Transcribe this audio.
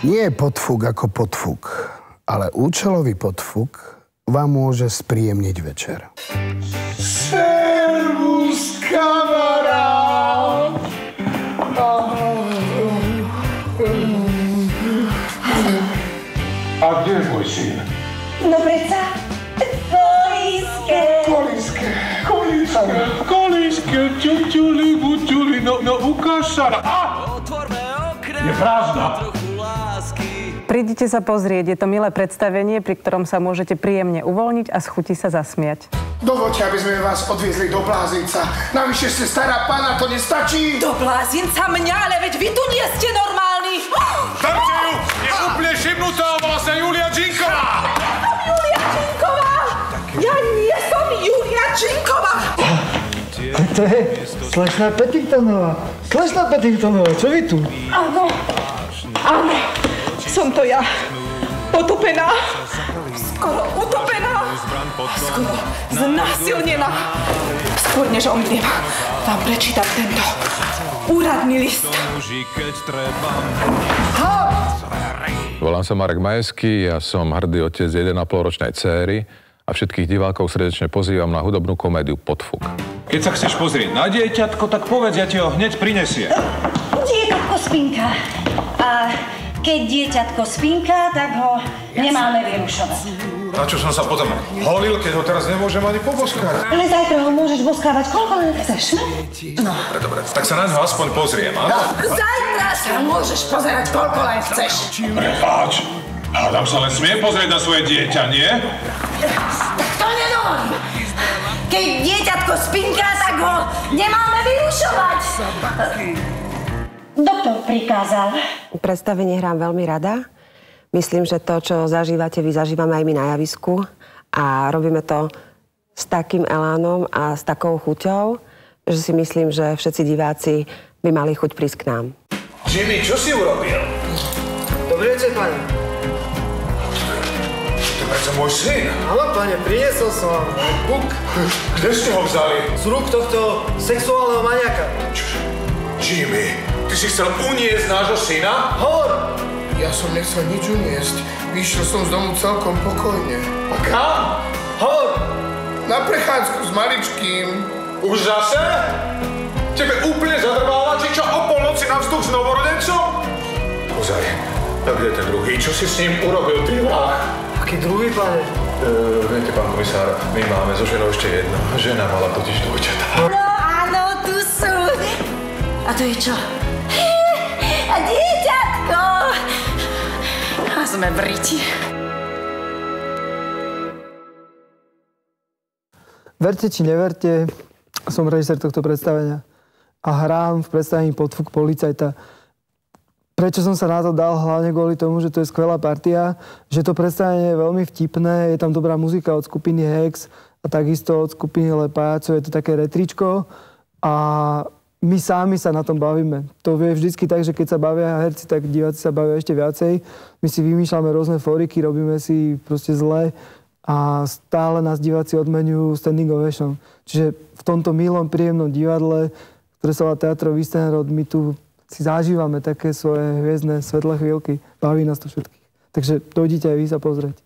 Nie je podfúk ako podfúk, ale účelový podfúk vám môže spríjemniť večer. Servus, kamarát! A kde je môj syn? No predsa, kolíske, čučuli, bučuli, no ukáž sa. Je prázdna. Prídite sa pozrieť, je to milé predstavenie, pri ktorom sa môžete príjemne uvoľniť a z chuti sa zasmiať. Dovoľte, aby sme vás odviezli do Blázinca. Navyše ste stará pána, to nestačí. Do Blázinca mňa, ale veď vy tu nie ste normálni. Dajte ju! Je úplne šibnutá, volá sa Julia Džinková! Julia Džinková! Ja nie som Julia Džinková! To je slečná Pettingtonová. Slečná Pettingtonová, čo vy tu? Áno, som to ja. Potopená, skoro utopená, skoro znásilnená. Skôr než omdliem, vám prečítam tento úradný list. Volám sa Marek Majeský, ja som hrdý otec 1,5-ročnej dcéry a všetkých divákov srdečne pozývam na hudobnú komédiu Podfúk. Keď sa chceš pozrieť na dieťatko, tak povedz, ja ti ho hneď prinesiem. Dieťatko spinka. A keď dieťatko spinka, tak ho nemáme vyrušovať. Na čo som sa potom holil, keď ho teraz nemôžem ani poboskať? Ale zajtra ho môžeš boskávať, koľko len chceš, no? Dobre, tak sa na ňo aspoň pozriem, áno? Zajtra sa môžeš pozerať, koľko len chceš. Prepáč, hádam sa len smie pozrieť na svoje dieťa, nie? Tak to nedovolím. Keď dieťatko spinka, tak ho nemáme vyrušovať. Doktor prikázal. Predstavenie hrám veľmi rada. Myslím, že to, čo zažívate, vy zažívame aj my na javisku. A robíme to s takým elánom a s takou chuťou, že si myslím, že všetci diváci by mali chuť prísť k nám. Jimmy, čo si urobil? Dobrý večer, pane. To je predsa môj syn. Áno, pane, priniesol som vám buk Kde ste ho vzali? z rúk tohto sexuálneho maniaka. Jimmy, ty si chcel uniesť nášho syna? Hovor! Ja som nechcel nič uniesť. Vyšiel som z domu celkom pokojne. A kam? Hovor! Na prechádzku s maličkým. Už zase? Tebe úplne zadrváva, či čo o polnoci na vzduch s novorodencom? Ozaj, tak kde ten druhý? Čo si s ním urobil, ty vrah? Aký druhý, pane? Viete, pán komisár, my máme so ženou ešte jedno. Žena mala totiž dvojčatá. No áno, tu sú. A to je čo? A dieťatko! A sme Briti. Verte či neverte, som režisér tohto predstavenia a hrám v predstavení Podfúk policajta. Prečo som sa na to dal? Hlavne kvôli tomu, že to je skvelá partia, že to predstavenie je veľmi vtipné, je tam dobrá muzika od skupiny Hex a takisto od skupiny Lepáčov, je to také retričko a my sami sa na tom bavíme. To je vždycky tak, že keď sa bavia herci, tak diváci sa bavia ešte viacej. My si vymýšľame rôzne foriky, robíme si proste zle a stále nás diváci odmenujú standing ovation. Čiže v tomto milom, príjemnom divadle, ktoré sa volá Teatro Wüstenrot, my tu si zažívame také svoje hviezdne, svetlé chvíľky. Baví nás to všetkých. Takže dojdite aj vy sa pozrieť.